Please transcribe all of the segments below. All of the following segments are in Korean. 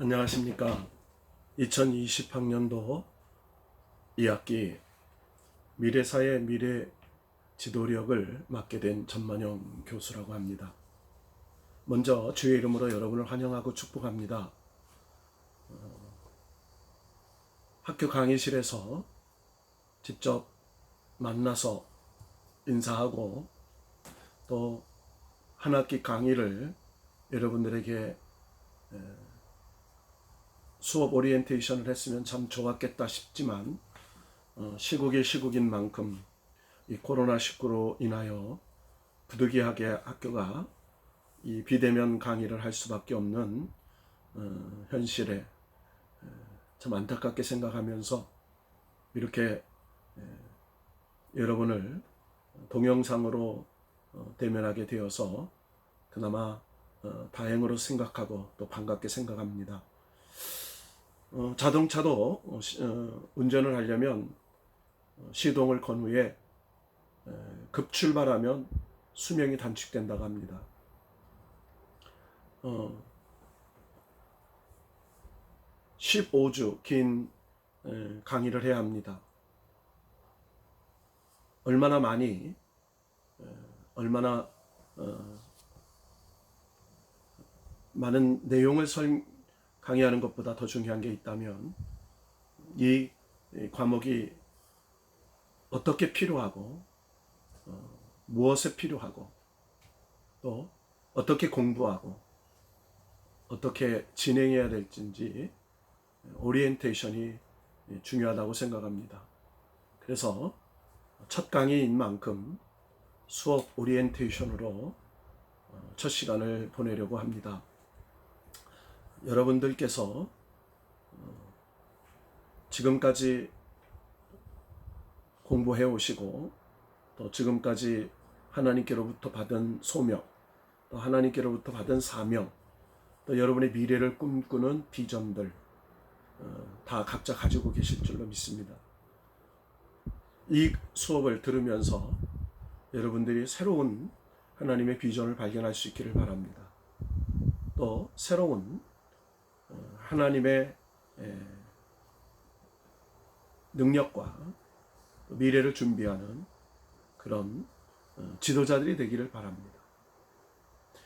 안녕하십니까. 2020학년도 2학기 미래사회 미래 지도력을 맡게 된 전만영 교수라고 합니다. 먼저 주의 이름으로 여러분을 환영하고 축복합니다. 학교 강의실에서 직접 만나서 인사하고 또 한 학기 강의를 여러분들에게 수업 오리엔테이션을 했으면 참 좋았겠다 싶지만 시국이 시국인 만큼 이 코로나19로 인하여 부득이하게 학교가 이 비대면 강의를 할 수밖에 없는 현실에 참 안타깝게 생각하면서 이렇게 여러분을 동영상으로 대면하게 되어서 그나마 다행으로 생각하고 또 반갑게 생각합니다. 자동차도 운전을 하려면 시동을 건 후에 급출발하면 수명이 단축된다고 합니다. 15주 긴 강의를 해야 합니다. 얼마나 많이 얼마나 많은 내용을 강의하는 것보다 더 중요한 게 있다면 이 과목이 어떻게 필요하고 무엇에 필요하고 또 어떻게 공부하고 어떻게 진행해야 될지 오리엔테이션이 중요하다고 생각합니다. 그래서 첫 강의인 만큼 수업 오리엔테이션으로 첫 시간을 보내려고 합니다. 여러분들께서 지금까지 공부해 오시고 또 지금까지 하나님께로부터 받은 소명, 또 하나님께로부터 받은 사명, 또 여러분의 미래를 꿈꾸는 비전들 다 각자 가지고 계실 줄로 믿습니다. 이 수업을 들으면서 여러분들이 새로운 하나님의 비전을 발견할 수 있기를 바랍니다. 또 새로운 하나님의 능력과 미래를 준비하는 그런 지도자들이 되기를 바랍니다.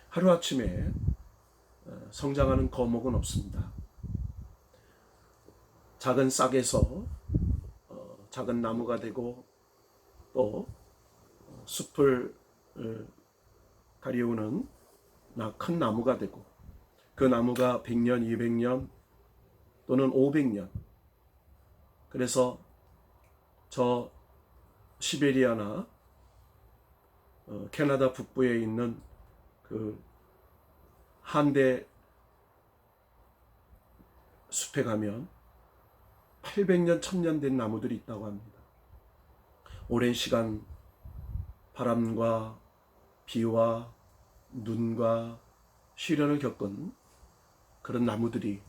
하루아침에 성장하는 거목은 없습니다. 작은 싹에서 작은 나무가 되고 또 숲을 가리우는 큰 나무가 되고 그 나무가 100년, 200년 또는 500년 그래서 저 시베리아나 캐나다 북부에 있는 그 한대 숲에 가면 800년, 1000년 된 나무들이 있다고 합니다. 오랜 시간 바람과 비와 눈과 시련을 겪은 그런 나무들이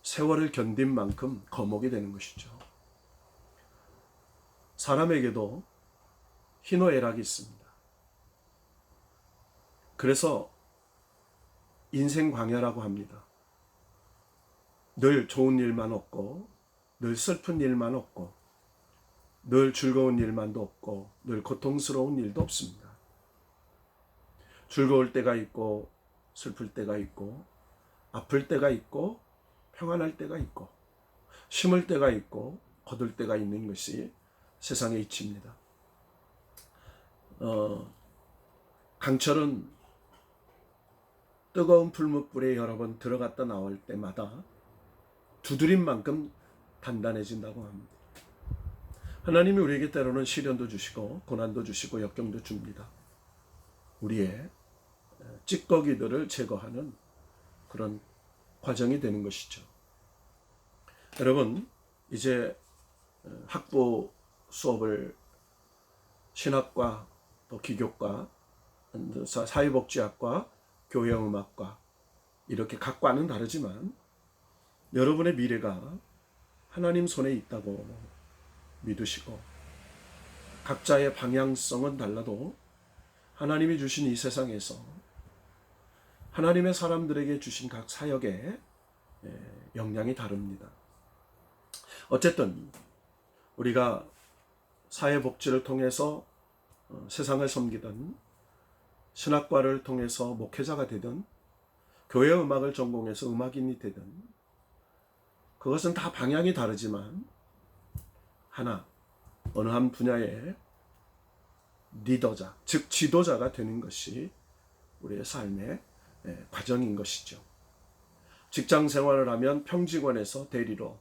세월을 견딘 만큼 거목이 되는 것이죠. 사람에게도 희노애락이 있습니다. 그래서 인생 광야라고 합니다. 늘 좋은 일만 없고 늘 슬픈 일만 없고 늘 즐거운 일만도 없고 늘 고통스러운 일도 없습니다. 즐거울 때가 있고 슬플 때가 있고 아플 때가 있고 평안할 때가 있고 심을 때가 있고 거둘 때가 있는 것이 세상의 이치입니다. 강철은 뜨거운 풀무불에 여러 번 들어갔다 나올 때마다 두드린 만큼 단단해진다고 합니다. 하나님이 우리에게 때로는 시련도 주시고 고난도 주시고 역경도 줍니다. 우리의 찌꺼기들을 제거하는 그런 과정이 되는 것이죠. 여러분, 이제 학부 수업을 신학과, 또 기교과, 사회복지학과, 교회음악과 이렇게 각 과는 다르지만 여러분의 미래가 하나님 손에 있다고 믿으시고 각자의 방향성은 달라도 하나님이 주신 이 세상에서 하나님의 사람들에게 주신 각 사역에 역량이 다릅니다. 어쨌든 우리가 사회복지를 통해서 세상을 섬기든 신학과를 통해서 목회자가 되든 교회 음악을 전공해서 음악인이 되든 그것은 다 방향이 다르지만 어느 한 분야의 리더자, 즉 지도자가 되는 것이 우리의 삶의 과정인 것이죠. 직장 생활을 하면 평직원에서 대리로,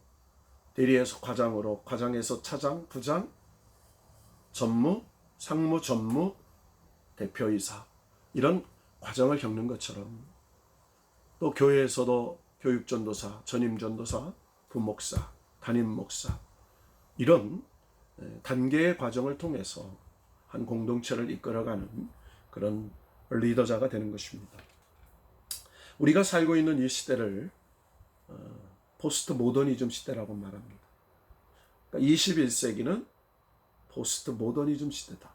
대리에서 과장으로, 과장에서 차장, 부장, 전무, 상무, 전무, 대표이사 이런 과정을 겪는 것처럼 또 교회에서도 교육전도사, 전임전도사, 부목사, 담임목사 이런 단계의 과정을 통해서 한 공동체를 이끌어가는 그런 리더자가 되는 것입니다. 우리가 살고 있는 이 시대를 포스트 모더니즘 시대라고 말합니다. 그러니까 21세기는 포스트 모더니즘 시대다.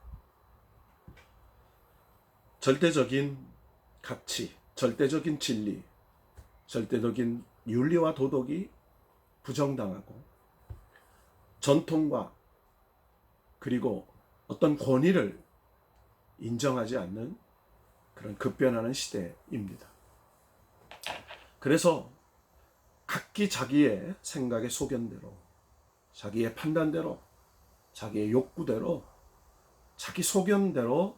절대적인 가치, 절대적인 진리, 절대적인 윤리와 도덕이 부정당하고 전통과 그리고 어떤 권위를 인정하지 않는 그런 급변하는 시대입니다. 그래서 각기 자기의 생각의 소견대로, 자기의 판단대로, 자기의 욕구대로, 자기 소견대로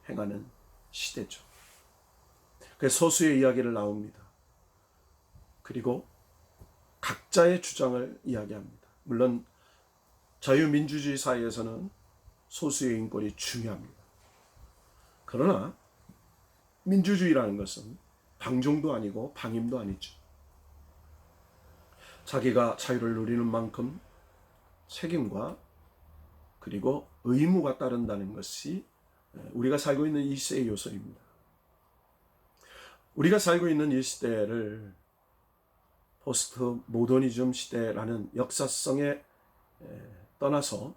행하는 시대죠. 그래서 소수의 이야기를 나옵니다. 그리고 각자의 주장을 이야기합니다. 물론 자유민주주의 사회에서는 소수의 인권이 중요합니다. 그러나 민주주의라는 것은 방종도 아니고 방임도 아니죠. 자기가 자유를 누리는 만큼 책임과 그리고 의무가 따른다는 것이 우리가 살고 있는 이 시대의 요소입니다. 우리가 살고 있는 이 시대를 포스트 모더니즘 시대라는 역사성에 떠나서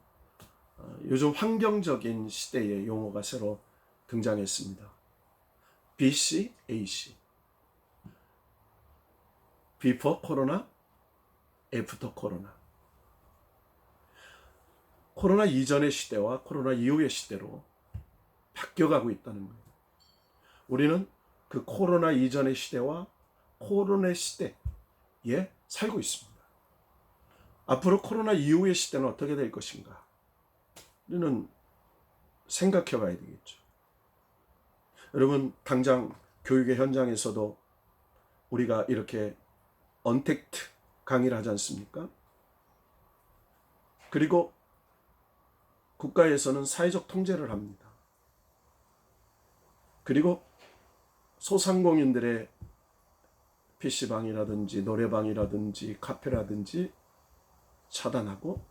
요즘 환경적인 시대의 용어가 새로 등장했습니다. BC, AC. Before 코로나, After 코로나. 코로나 이전의 시대와 코로나 이후의 시대로 바뀌어가고 있다는 거예요. 우리는 그 코로나 이전의 시대와 코로나 시대에 살고 있습니다. 앞으로 코로나 이후의 시대는 어떻게 될 것인가? 우리는 생각해 봐야 되겠죠. 여러분, 당장 교육의 현장에서도 우리가 이렇게 언택트 강의를 하지 않습니까? 그리고 국가에서는 사회적 통제를 합니다. 그리고 소상공인들의 PC방이라든지 노래방이라든지 카페라든지 차단하고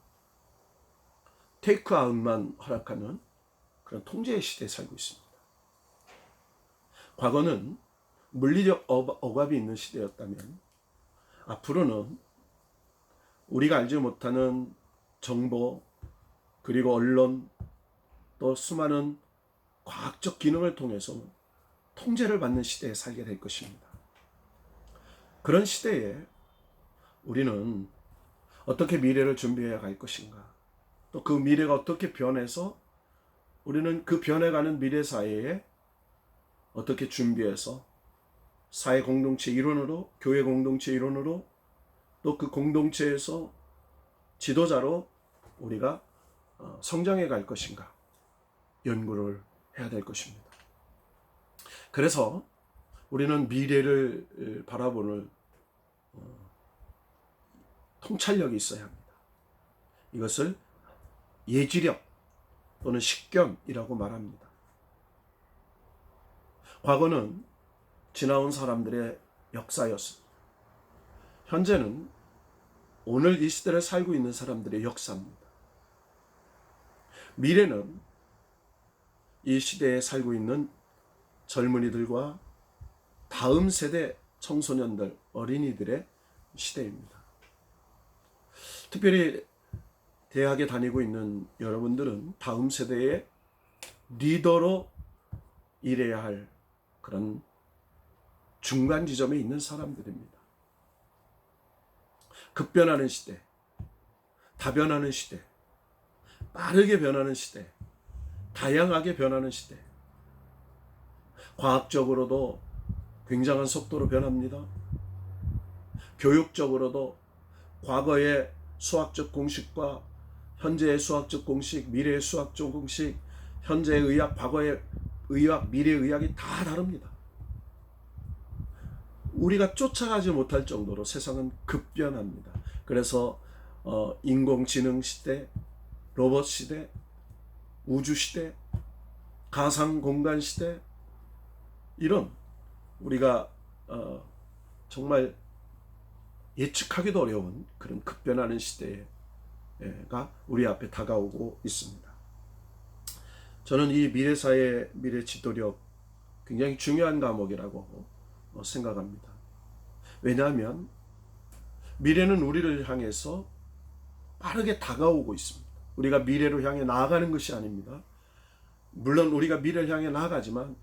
테이크아웃만 허락하는 그런 통제의 시대에 살고 있습니다. 과거는 물리적 억압이 있는 시대였다면 앞으로는 우리가 알지 못하는 정보 그리고 언론 또 수많은 과학적 기능을 통해서 통제를 받는 시대에 살게 될 것입니다. 그런 시대에 우리는 어떻게 미래를 준비해야 할 것인가? 또 그 미래가 어떻게 변해서 우리는 그 변해가는 미래 사회에 어떻게 준비해서 사회 공동체 일원으로, 교회 공동체 일원으로 또 그 공동체에서 지도자로 우리가 성장해 갈 것인가? 연구를 해야 될 것입니다. 그래서 우리는 미래를 바라보는 통찰력이 있어야 합니다. 이것을 예지력 또는 식견이라고 말합니다. 과거는 지나온 사람들의 역사였습니다. 현재는 오늘 이 시대를 살고 있는 사람들의 역사입니다. 미래는 이 시대에 살고 있는 젊은이들과 다음 세대 청소년들, 어린이들의 시대입니다. 특별히 대학에 다니고 있는 여러분들은 다음 세대의 리더로 일해야 할 그런 중간 지점에 있는 사람들입니다. 급변하는 시대, 다변하는 시대, 빠르게 변하는 시대, 다양하게 변하는 시대. 과학적으로도 굉장한 속도로 변합니다. 교육적으로도 과거의 수학적 공식과 현재의 수학적 공식, 미래의 수학적 공식, 현재의 의학, 과거의 의학, 미래의 의학이 다 다릅니다. 우리가 쫓아가지 못할 정도로 세상은 급변합니다. 그래서 인공지능 시대, 로봇 시대, 우주 시대, 가상 공간 시대, 이런 우리가 정말 예측하기도 어려운 그런 급변하는 시대가 우리 앞에 다가오고 있습니다. 저는 이 미래사회, 미래 지도력 굉장히 중요한 과목이라고 생각합니다. 왜냐하면 미래는 우리를 향해서 빠르게 다가오고 있습니다. 우리가 미래로 향해 나아가는 것이 아닙니다. 물론 우리가 미래를 향해 나아가지만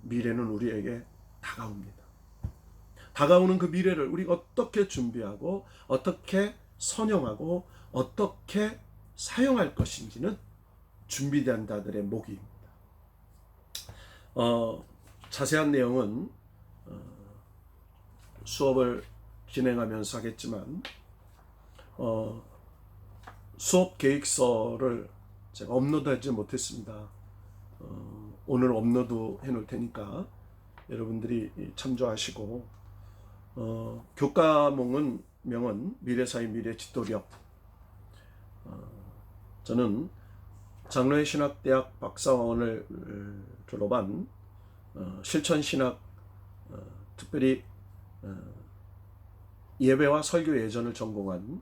미래는 우리에게 다가옵니다. 다가오는 그 미래를 우리가 어떻게 준비하고 어떻게 선용하고 어떻게 사용할 것인지는 준비된 자들의 몫입니다. 자세한 내용은 수업을 진행하면서 하겠지만 수업 계획서를 제가 업로드하지 못했습니다. 오늘 업로드 해놓을 테니까 여러분들이 참조하시고 교과목은 명은 미래사회 미래지도력. 저는 장로회 신학대학 박사학원을 졸업한 실천신학, 특별히 예배와 설교 예전을 전공한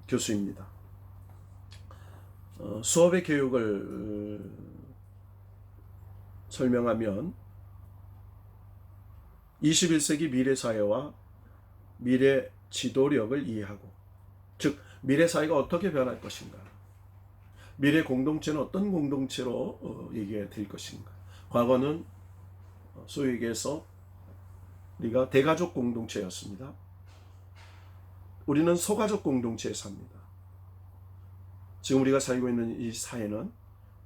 교수입니다. 수업의 교육을 설명하면 21세기 미래사회와 미래 지도력을 이해하고, 즉 미래사회가 어떻게 변할 것인가, 미래 공동체는 어떤 공동체로 얘기가 될 것인가. 과거는 소위 얘기해서 우리가 대가족 공동체였습니다. 우리는 소가족 공동체에 삽니다. 지금 우리가 살고 있는 이 사회는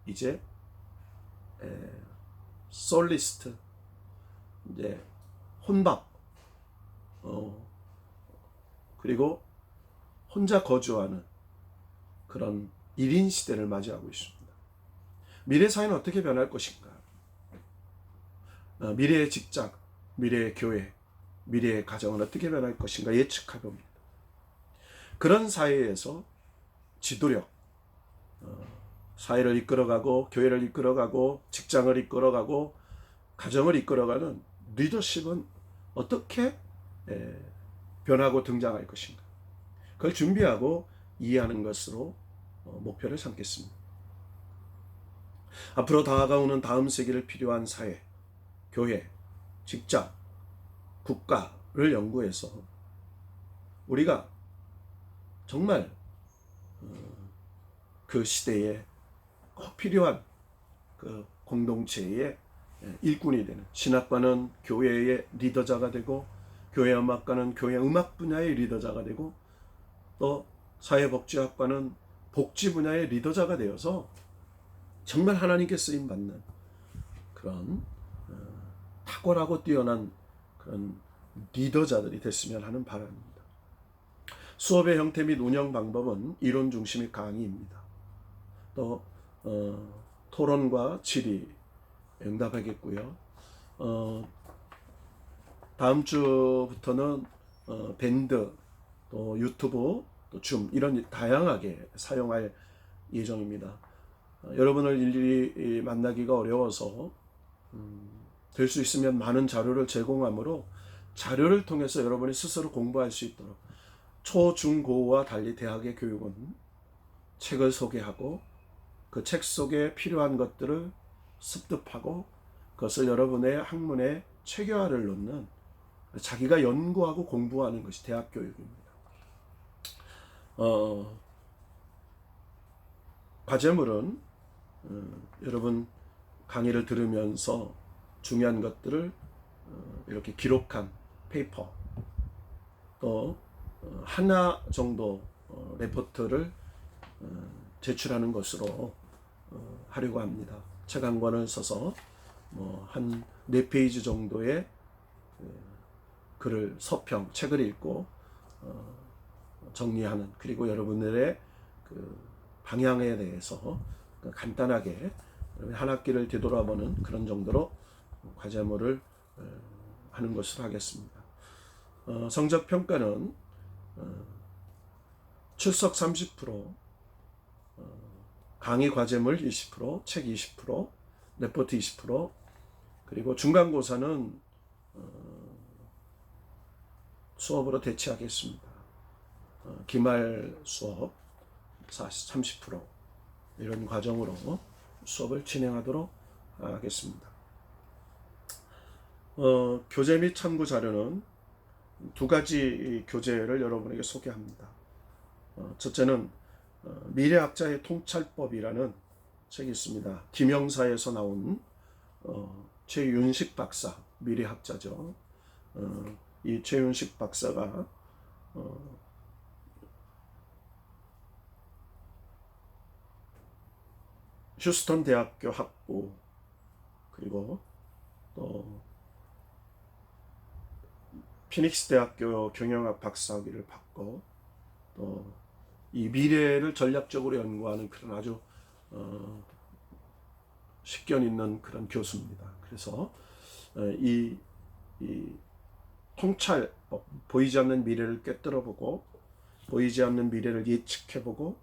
이제 솔리스트, 이제 혼밥, 그리고 혼자 거주하는 그런 1인 시대를 맞이하고 있습니다. 미래 사회는 어떻게 변할 것인가? 미래의 직장, 미래의 교회, 미래의 가정은 어떻게 변할 것인가 예측해봅니다. 그런 사회에서 지도력, 사회를 이끌어가고 교회를 이끌어가고 직장을 이끌어가고 가정을 이끌어가는 리더십은 어떻게 변하고 등장할 것인가. 그걸 준비하고 이해하는 것으로 목표를 삼겠습니다. 앞으로 다가오는 다음 세기를 필요한 사회, 교회, 직장, 국가를 연구해서 우리가 정말 그 시대에 꼭 필요한 그 공동체의 일꾼이 되는, 신학과는 교회의 리더자가 되고 교회 음악과는 교회 음악 분야의 리더자가 되고 또 사회복지학과는 복지 분야의 리더자가 되어서 정말 하나님께 쓰임 받는 그런 탁월하고 뛰어난 그런 리더자들이 됐으면 하는 바람입니다. 수업의 형태 및 운영 방법은 이론 중심의 강의입니다. 또 토론과 질의 응답하겠고요. 다음 주부터는 밴드, 또 유튜브, 또 줌 이런 다양하게 사용할 예정입니다. 여러분을 일일이 만나기가 어려워서 될 수 있으면 많은 자료를 제공하므로 자료를 통해서 여러분이 스스로 공부할 수 있도록, 초, 중, 고와 달리 대학의 교육은 책을 소개하고 그 책 속에 필요한 것들을 습득하고 그것을 여러분의 학문에 체계화를 넣는, 자기가 연구하고 공부하는 것이 대학 교육입니다. 과제물은 여러분 강의를 들으면서 중요한 것들을 이렇게 기록한 페이퍼, 또 하나 정도 레포트를 제출하는 것으로 하려고 합니다. 책 한 권을 써서 한 4페이지 정도의 글을 서평, 책을 읽고 정리하는, 그리고 여러분들의 그 방향에 대해서 간단하게 한 학기를 되돌아보는 그런 정도로 과제물을 하는 것을 하겠습니다. 성적 평가는 출석 30%, 강의 과제물 20%, 책 20%, 레포트 20%, 그리고 중간고사는 수업으로 대체하겠습니다. 기말 수업 30%, 이런 과정으로 수업을 진행하도록 하겠습니다. 교재 및 참고 자료는 2가지 교재를 여러분에게 소개합니다. 첫째는 미래학자의 통찰법이라는 책이 있습니다. 김영사에서 나온 최윤식 박사, 미래학자죠. 이 최윤식 박사가 휴스턴 대학교 학부, 그리고 또 피닉스 대학교 경영학 박사학위를 받고, 또 이 미래를 전략적으로 연구하는 그런 아주 식견 있는 그런 교수입니다. 그래서 이 통찰법, 보이지 않는 미래를 꿰뚫어보고, 보이지 않는 미래를 예측해보고,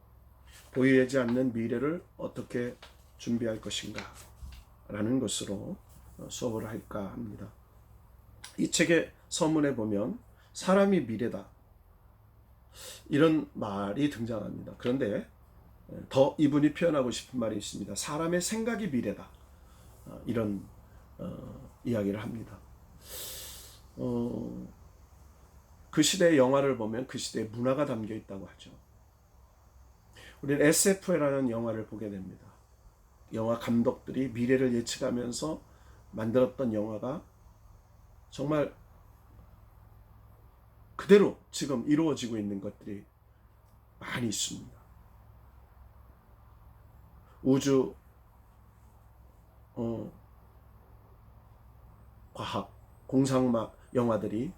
보이지 않는 미래를 어떻게 준비할 것인가 라는 것으로 수업을 할까 합니다. 이 책의 서문에 보면 사람이 미래다, 이런 말이 등장합니다. 그런데 더 이분이 표현하고 싶은 말이 있습니다. 사람의 생각이 미래다, 이런 이야기를 합니다. 그 시대의 영화를 보면 그 시대의 문화가 담겨 있다고 하죠. 우리는 SF라는 영화를 보게 됩니다. 영화 감독들이 미래를 예측하면서 만들었던 영화가 정말 그대로 지금 이루어지고 있는 것들이 많이 있습니다. 우주 과학 공상막 영화들이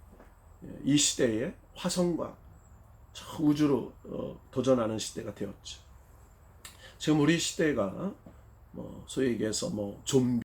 이 시대에 화성과 저 우주로 도전하는 시대가 되었죠. 지금 우리 시대가 소위 얘기해서 좀비